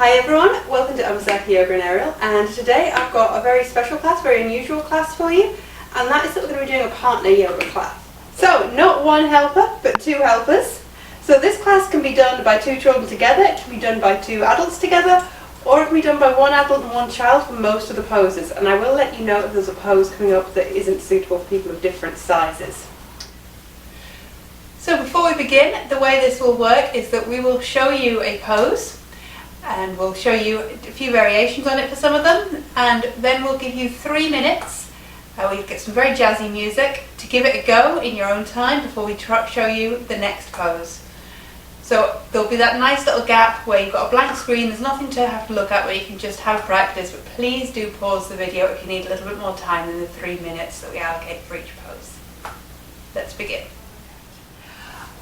Hi everyone, welcome to Anvesaka Yoga and Aerial, and today I've got a very special class, very unusual class for you, and that is that we're going to be doing a partner yoga class. So not one helper, but two helpers. So this class can be done by two children together, it can be done by two adults together, or it can be done by one adult and one child for most of the poses, and I will let you know if there's a pose coming up that isn't suitable for people of different sizes. So before we begin, the way this will work is that we will show you a pose, and we'll show you a few variations on it for some of them, and then we'll give you 3 minutes where you get some very jazzy music to give it a go in your own time before we show you the next pose. So there'll be that nice little gap where you've got a blank screen, there's nothing to have to look at, where you can just have practice, but please do pause the video if you need a little bit more time than the 3 minutes that we allocate for each pose. Let's begin.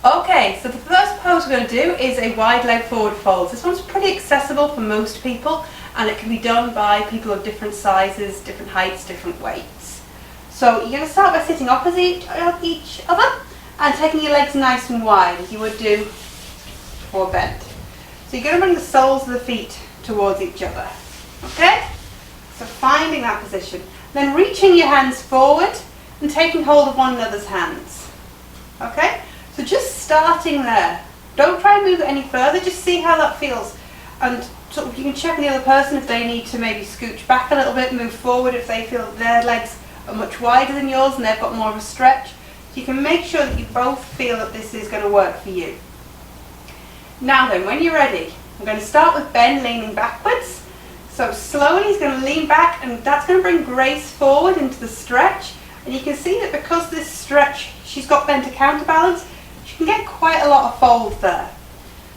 Okay, so the first pose we're going to do is a wide leg forward fold. This one's pretty accessible for most people, and it can be done by people of different sizes, different heights, different weights. So you're going to start by sitting opposite each other and taking your legs nice and wide as you would do for bent. So you're going to bring the soles of the feet towards each other. Okay? So finding that position. Then reaching your hands forward and taking hold of one another's hands. Okay? So just starting there. Don't try and move it any further, just see how that feels. And sort of you can check with the other person if they need to maybe scooch back a little bit, move forward if they feel their legs are much wider than yours and they've got more of a stretch. So you can make sure that you both feel that this is going to work for you. Now then, when you're ready, I'm going to start with Ben leaning backwards. So slowly he's going to lean back, and that's going to bring Grace forward into the stretch. And you can see that because this stretch, she's got Ben to counterbalance, you can get quite a lot of fold there.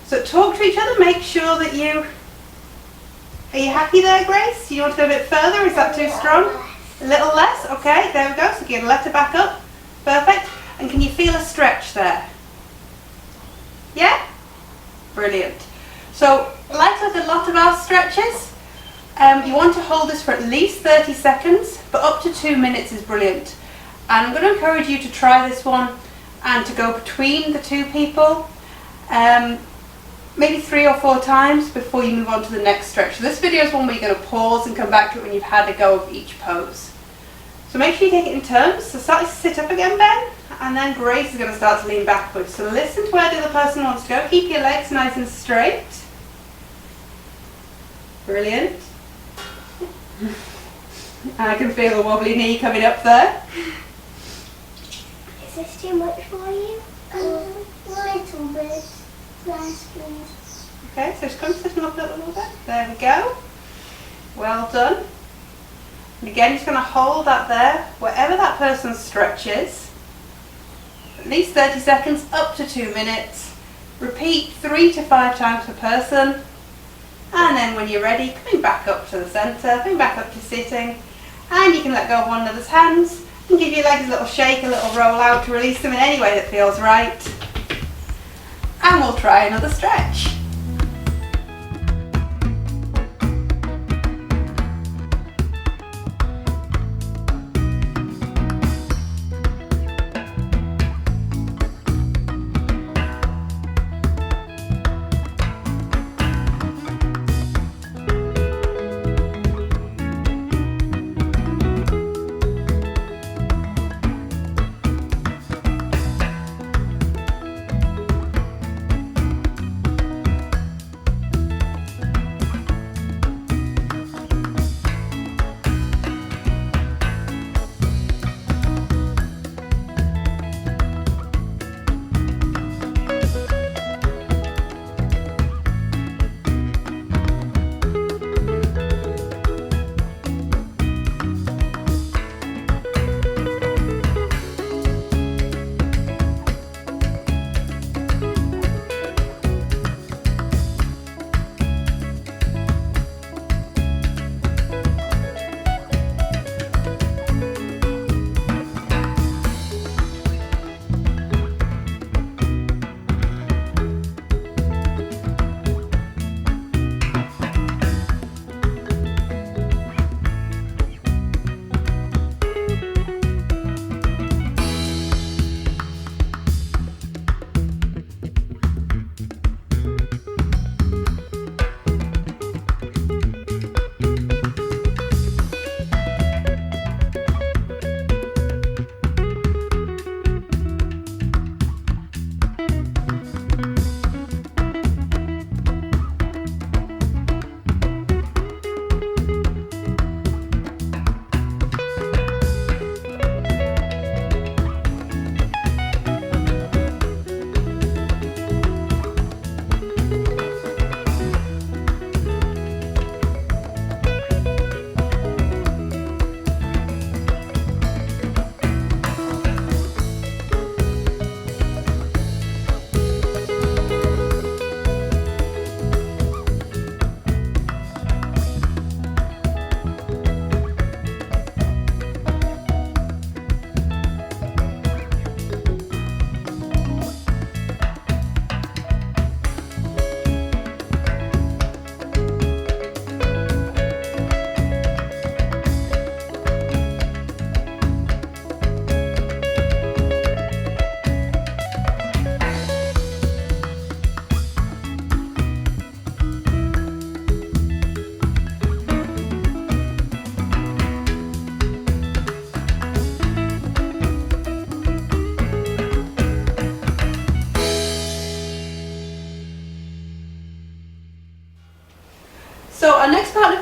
So talk to each other, make sure that are you happy there, Grace? Do you want to go a bit further? Is that too strong? A little less? Okay, there we go. So again, let her back up. Perfect. And can you feel a stretch there? Yeah? Brilliant. So like with a lot of our stretches, you want to hold this for at least 30 seconds, but up to 2 minutes is brilliant. And I'm going to encourage you to try this one and to go between the two people, maybe 3 or 4 times before you move on to the next stretch. So this video is one where you're going to pause and come back to it when you've had a go of each pose. So make sure you take it in turns. So start to sit up again, Ben, and then Grace is going to start to lean backwards. So listen to where the other person wants to go. Keep your legs nice and straight. Brilliant. I can feel a wobbly knee coming up there. Is this too much for you? Little bit. Yes, please. Okay, so just come sit up a little bit. There we go. Well done. And again, just going to hold that there, wherever that person's stretch is. At least 30 seconds, up to 2 minutes. Repeat 3 to 5 times per person. And then when you're ready, coming back up to the centre, coming back up to sitting. And you can let go of one another's hands and give your legs a little shake, a little roll out to release them in any way that feels right. And we'll try another stretch.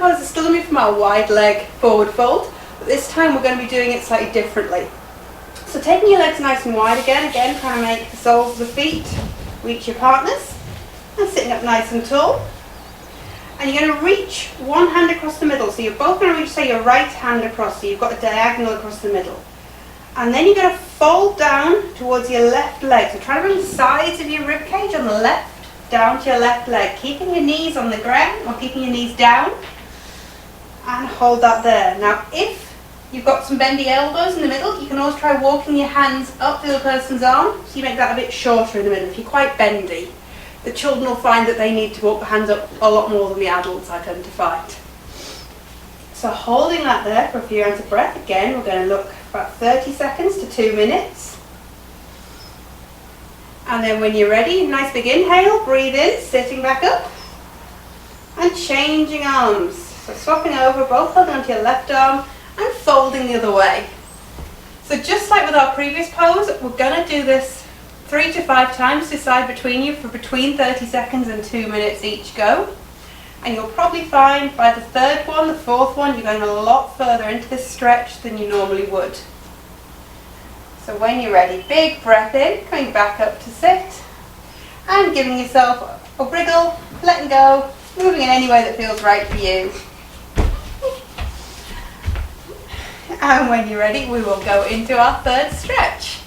pose is still going to be from our wide leg forward fold, but this time we're going to be doing it slightly differently. So taking your legs nice and wide again trying to make the soles of the feet reach your partners, and sitting up nice and tall. And you're going to reach one hand across the middle, so you're both going to reach, say, your right hand across, so you've got a diagonal across the middle. And then you're going to fold down towards your left leg, so try to bring the sides of your rib cage on the left down to your left leg, keeping your knees on the ground or keeping your knees down, and hold that there. Now if you've got some bendy elbows in the middle, you can always try walking your hands up the other person's arm, so you make that a bit shorter in the middle. If you're quite bendy, the children will find that they need to walk the hands up a lot more than the adults, I tend to find. So holding that there for a few rounds of breath. Again, we're going to look about 30 seconds to 2 minutes. And then when you're ready, nice big inhale, breathe in, sitting back up, and changing arms. So swapping over, both holding onto your left arm, and folding the other way. So just like with our previous pose, we're going to do this 3 to 5 times, decide between you, for between 30 seconds and 2 minutes each go. And you'll probably find by the third one, the fourth one, you're going a lot further into this stretch than you normally would. So when you're ready, big breath in, coming back up to sit, and giving yourself a wriggle, letting go, moving in any way that feels right for you. And when you're ready, we will go into our third stretch.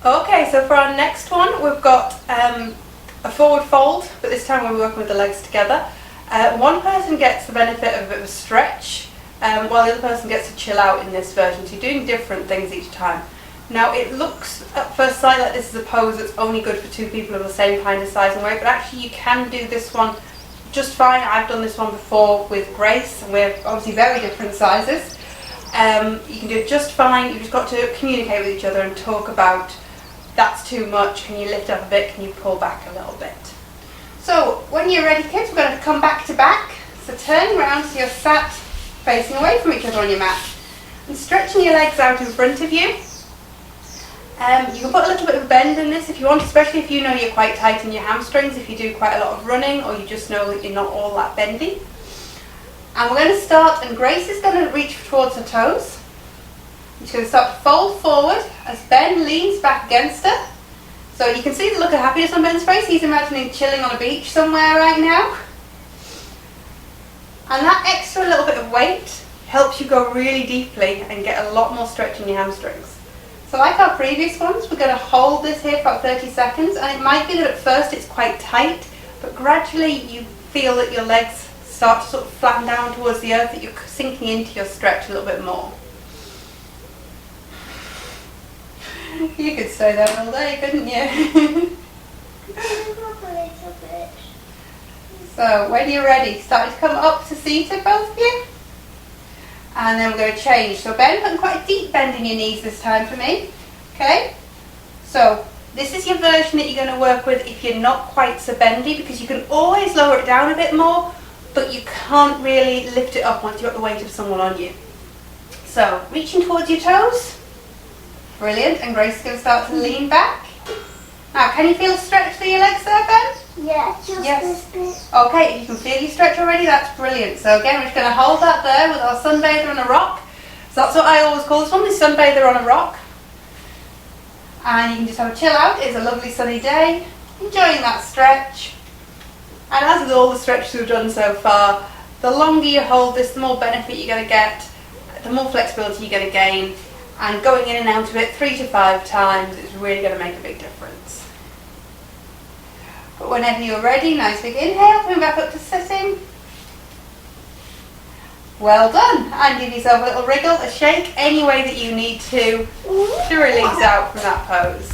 Okay, so for our next one, we've got a forward fold, but this time we're working with the legs together. One person gets the benefit of a bit of a stretch, while the other person gets to chill out in this version. So you're doing different things each time. Now it looks at first sight like this is a pose that's only good for 2 people of the same kind of size and weight, but actually you can do this one just fine. I've done this one before with Grace, and we're obviously very different sizes. You can do it just fine. You've just got to communicate with each other and talk about, that's too much, can you lift up a bit, can you pull back a little bit. So when you're ready, kids, we're going to come back to back. So turn around so you're sat facing away from each other on your mat and stretching your legs out in front of you. You can put a little bit of bend in this if you want, especially if you know you're quite tight in your hamstrings, if you do quite a lot of running or you just know that you're not all that bendy. And we're going to start, and Grace is going to reach towards her toes. She's going to start to fold forward as Ben leans back against her. So you can see the look of happiness on Ben's face. He's imagining chilling on a beach somewhere right now. And that extra little bit of weight helps you go really deeply and get a lot more stretch in your hamstrings. So like our previous ones, we're going to hold this here for about 30 seconds, and it might be that at first it's quite tight, but gradually you feel that your legs start to sort of flatten down towards the earth, that you're sinking into your stretch a little bit more. You could stay there all day, couldn't you? So when you're ready, start to come up to seated, both of you. And then we're going to change. So Ben, putting quite a deep bend in your knees this time for me. Okay? So this is your version that you're going to work with if you're not quite so bendy, because you can always lower it down a bit more, but you can't really lift it up once you've got the weight of someone on you. So reaching towards your toes. Brilliant. And Grace is going to start to lean back. Now, can you feel a stretch through your legs there, Ben? Yeah, just this bit. Okay, if you can feel your stretch already, that's brilliant. So again, we're just going to hold that there with our sunbather on a rock. So that's what I always call this one, the sunbather on a rock. And you can just have a chill out. It's a lovely sunny day, enjoying that stretch. And as with all the stretches we've done so far, the longer you hold this, the more benefit you're going to get, the more flexibility you're going to gain. And going in and out of it 3 to 5 times is really going to make a big difference. But whenever you're ready, nice big inhale, coming back up to sitting. Well done. And give yourself a little wriggle, a shake, any way that you need to release out from that pose.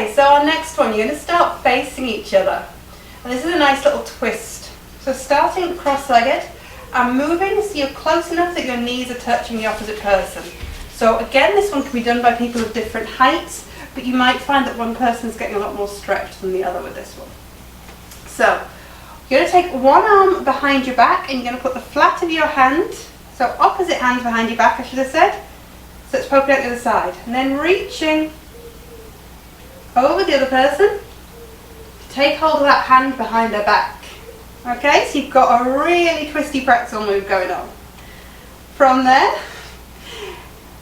Okay, so our next one, you're going to start facing each other. And this is a nice little twist. So starting cross-legged and moving so you're close enough that your knees are touching the opposite person. So again, this one can be done by people of different heights, but you might find that one person is getting a lot more stretch than the other with this one. So you're going to take one arm behind your back and you're going to put the flat of your hand, so opposite hand behind your back I should have said, so it's poking out the other side. And then reaching over the other person, take hold of that hand behind their back. Okay, so you've got a really twisty pretzel move going on. From there,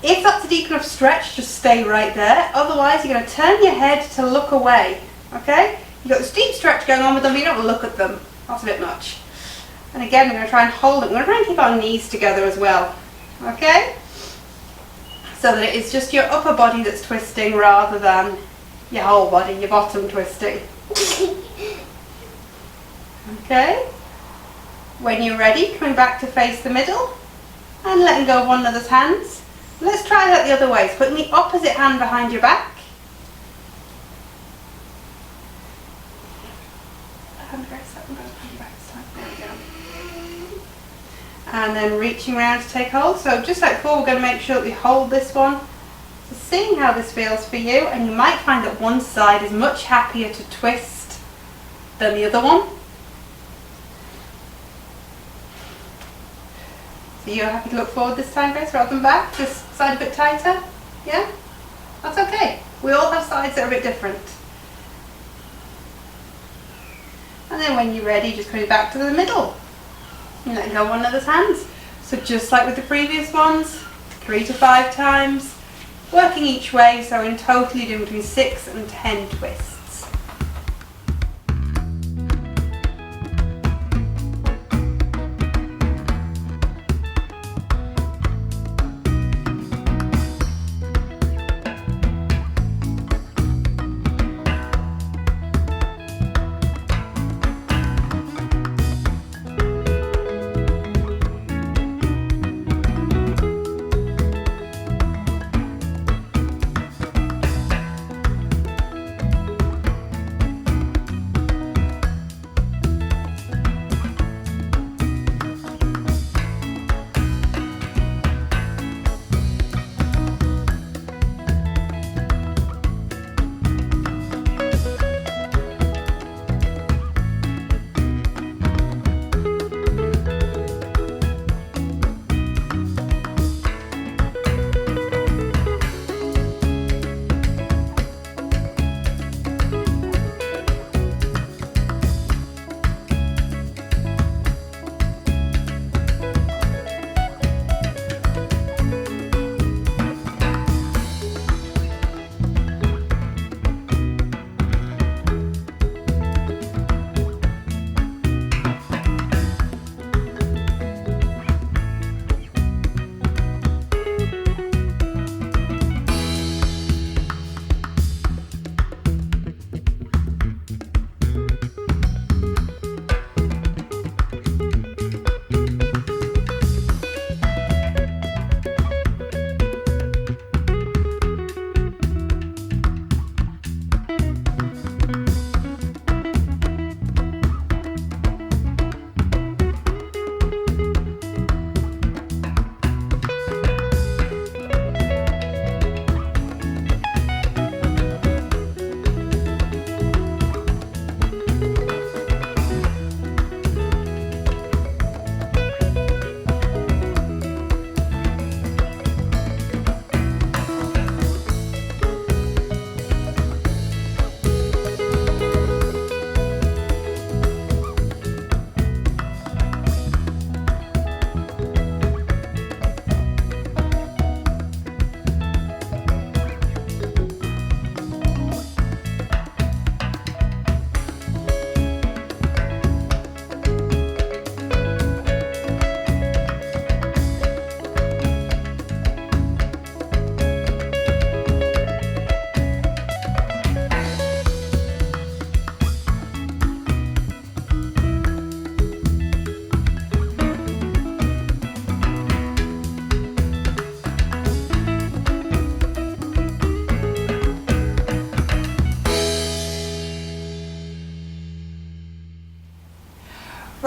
if that's a deep enough stretch, just stay right there. Otherwise, you're going to turn your head to look away. Okay, you've got this deep stretch going on with them, but you don't look at them. That's a bit much. And again, we're going to try and hold it. We're going to try and keep our knees together as well. Okay, so that it is just your upper body that's twisting rather than your whole body, your bottom twisting. Okay, when you're ready, coming back to face the middle and letting go of one another's hands. Let's try that the other way. So putting the opposite hand behind your back. And then reaching around to take hold. So just like before, we're going to make sure that we hold this one. So seeing how this feels for you, and you might find that one side is much happier to twist than the other one. So you're happy to look forward this time, Grace, rather than back? This side a bit tighter? Yeah? That's okay. We all have sides that are a bit different. And then when you're ready, just coming back to the middle. And letting go of one another's hands. So just like with the previous ones, 3 to 5 times, working each way, so in total you're doing between 6 and 10 twists.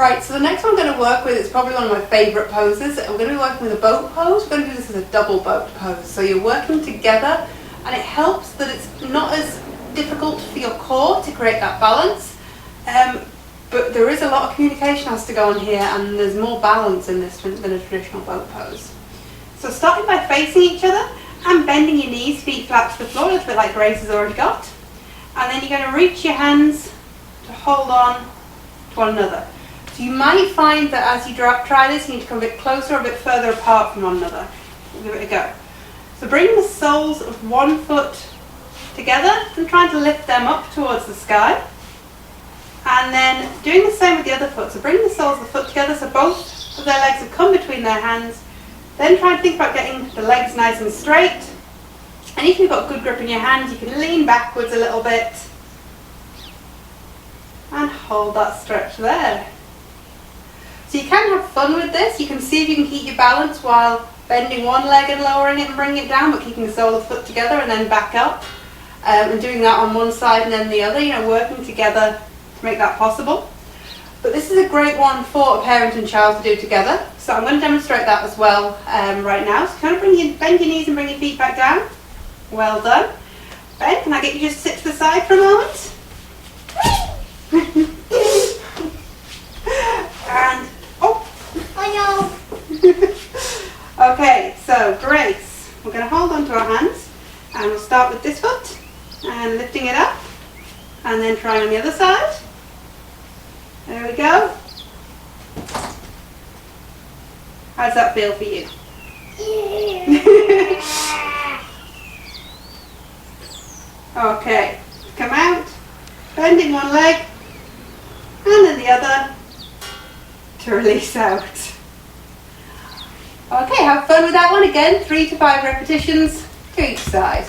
Right, so the next one I'm going to work with is probably one of my favourite poses. I'm going to be working with a boat pose. We're going to do this as a double boat pose. So you're working together, and it helps that it's not as difficult for your core to create that balance. But there is a lot of communication has to go on here, and there's more balance in this than a traditional boat pose. So starting by facing each other and bending your knees, feet flat to the floor, a little bit like Grace has already got. And then you're going to reach your hands to hold on to one another. So you might find that as you try this, you need to come a bit closer or a bit further apart from one another. We'll give it a go. So bring the soles of one foot together and trying to lift them up towards the sky. And then doing the same with the other foot. So bring the soles of the foot together so both of their legs have come between their hands. Then try and think about getting the legs nice and straight. And if you've got good grip in your hands, you can lean backwards a little bit and hold that stretch there. So you can have fun with this. You can see if you can keep your balance while bending one leg and lowering it and bringing it down, but keeping the sole of the foot together and then back up. And doing that on one side and then the other, working together to make that possible. But this is a great one for a parent and child to do together. So I'm going to demonstrate that as well right now. So kind of bend your knees and bring your feet back down. Well done. Ben, can I get you just to sit to the side for a moment? And, okay, so Grace, we're going to hold on to our hands and we'll start with this foot and lifting it up and then trying on the other side. There we go. How does that feel for you? Okay, come out, bending one leg and then the other to release out. Okay, have fun with that one again, 3 to 5 repetitions to each side.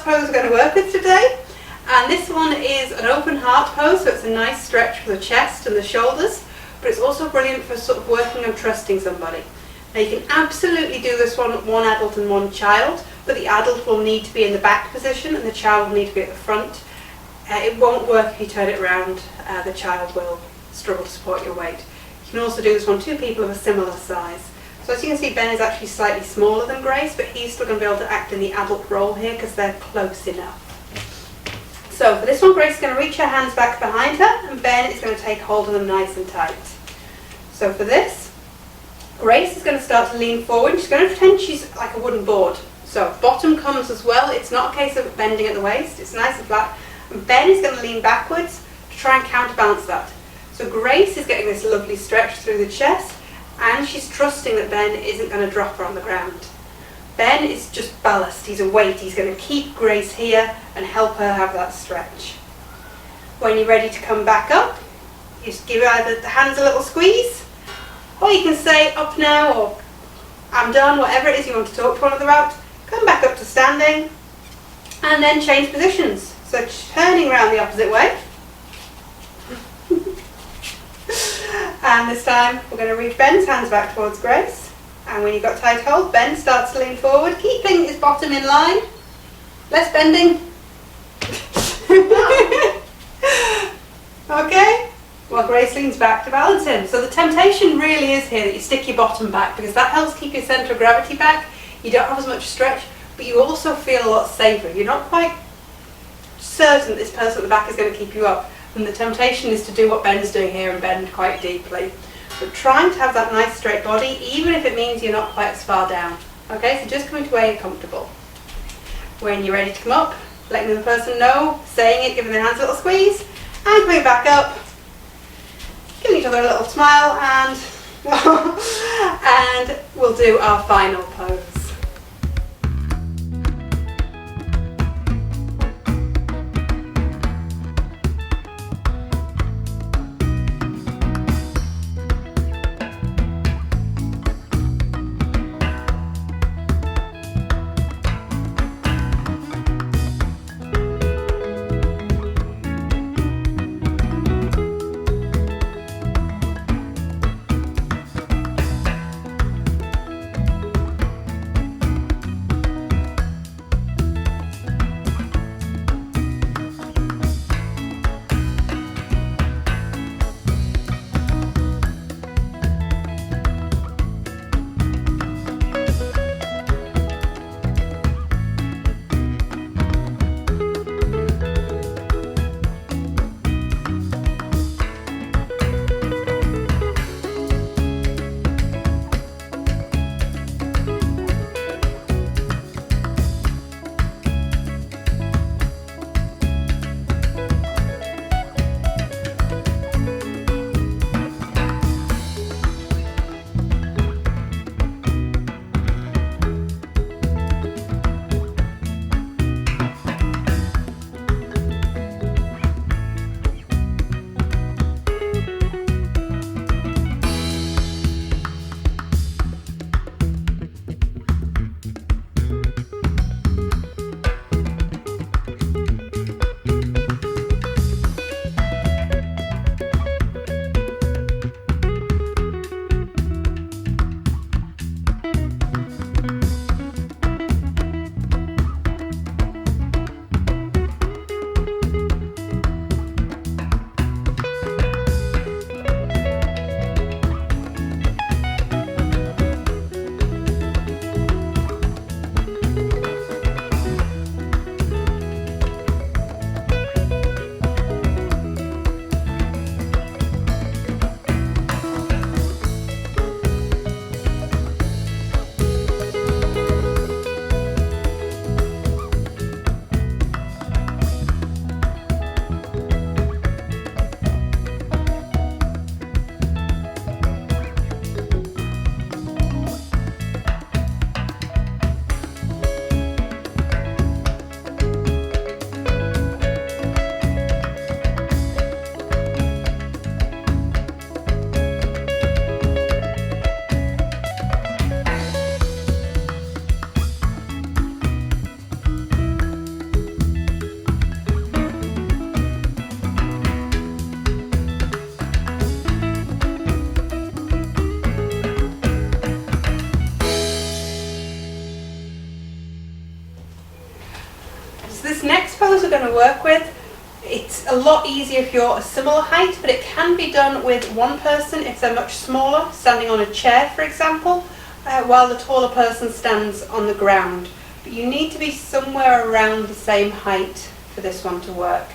pose we're going to work with today. And this one is an open heart pose, so it's a nice stretch for the chest and the shoulders, but it's also brilliant for sort of working on trusting somebody. Now you can absolutely do this one adult and one child, but the adult will need to be in the back position and the child will need to be at the front. It won't work if you turn it around, the child will struggle to support your weight. You can also do this one 2 people of a similar size. So as you can see, Ben is actually slightly smaller than Grace, but he's still going to be able to act in the adult role here because they're close enough. So for this one, Grace is going to reach her hands back behind her and Ben is going to take hold of them nice and tight. So for this, Grace is going to start to lean forward. She's going to pretend she's like a wooden board. So bottom comes as well. It's not a case of bending at the waist. It's nice and flat. And Ben is going to lean backwards to try and counterbalance that. So Grace is getting this lovely stretch through the chest and she's trusting that Ben isn't going to drop her on the ground. Ben is just ballast. He's a weight. He's going to keep Grace here and help her have that stretch. When you're ready to come back up, you just give either the hands a little squeeze, or you can say up now or I'm done, whatever it is you want to talk to one another about. Come back up to standing and then change positions. So turning around the opposite way. And this time we're going to reach Ben's hands back towards Grace. And when you've got tight hold, Ben starts to lean forward, keeping his bottom in line. Less bending. Okay? Well, Grace leans back to balance him. So the temptation really is here that you stick your bottom back because that helps keep your centre of gravity back. You don't have as much stretch, but you also feel a lot safer. You're not quite certain that this person at the back is going to keep you up. And the temptation is to do what Ben's doing here and bend quite deeply. But trying to have that nice straight body, even if it means you're not quite as far down. Okay, so just coming to where you're comfortable. When you're ready to come up, letting the person know, saying it, giving their hands a little squeeze, and coming back up, giving each other a little smile, and and we'll do our final pose. we're going to work with, it's a lot easier if you're a similar height, but it can be done with one person if they're much smaller, standing on a chair for example, while the taller person stands on the ground. But you need to be somewhere around the same height for this one to work.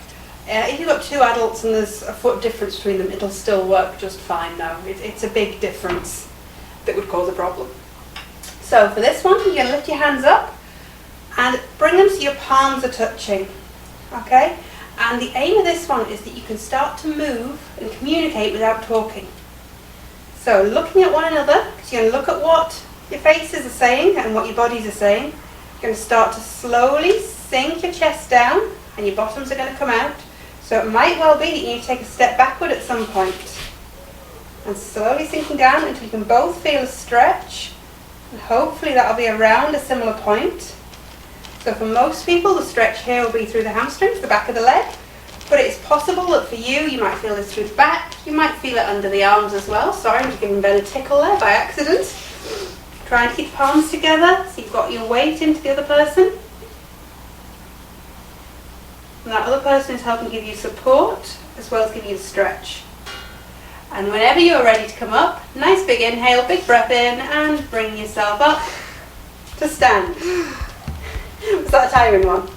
If you've got two adults and there's a foot difference between them, it'll still work just fine now. It's a big difference that would cause a problem. So for this one, you're going to lift your hands up and bring them so your palms are touching. Okay? And the aim of this one is that you can start to move and communicate without talking. So looking at one another, because you're going to look at what your faces are saying and what your bodies are saying. You're going to start to slowly sink your chest down and your bottoms are going to come out. So it might well be that you need to take a step backward at some point. And slowly sinking down until you can both feel a stretch. And hopefully that'll be around a similar point. So for most people, the stretch here will be through the hamstrings, the back of the leg. But it's possible that for you, you might feel this through the back. You might feel it under the arms as well. Sorry, I'm just giving Ben a tickle there by accident. Try and keep the palms together so you've got your weight into the other person. And that other person is helping give you support as well as give you a stretch. And whenever you're ready to come up, nice big inhale, big breath in, and bring yourself up to stand. Was that a tiring one?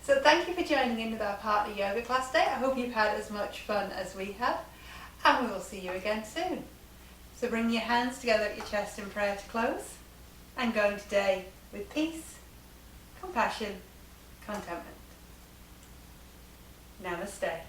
So thank you for joining in with our partner yoga class today. I hope you've had as much fun as we have, and we will see you again soon. So bring your hands together at your chest in prayer to close, and go today with peace, compassion, contentment. Namaste.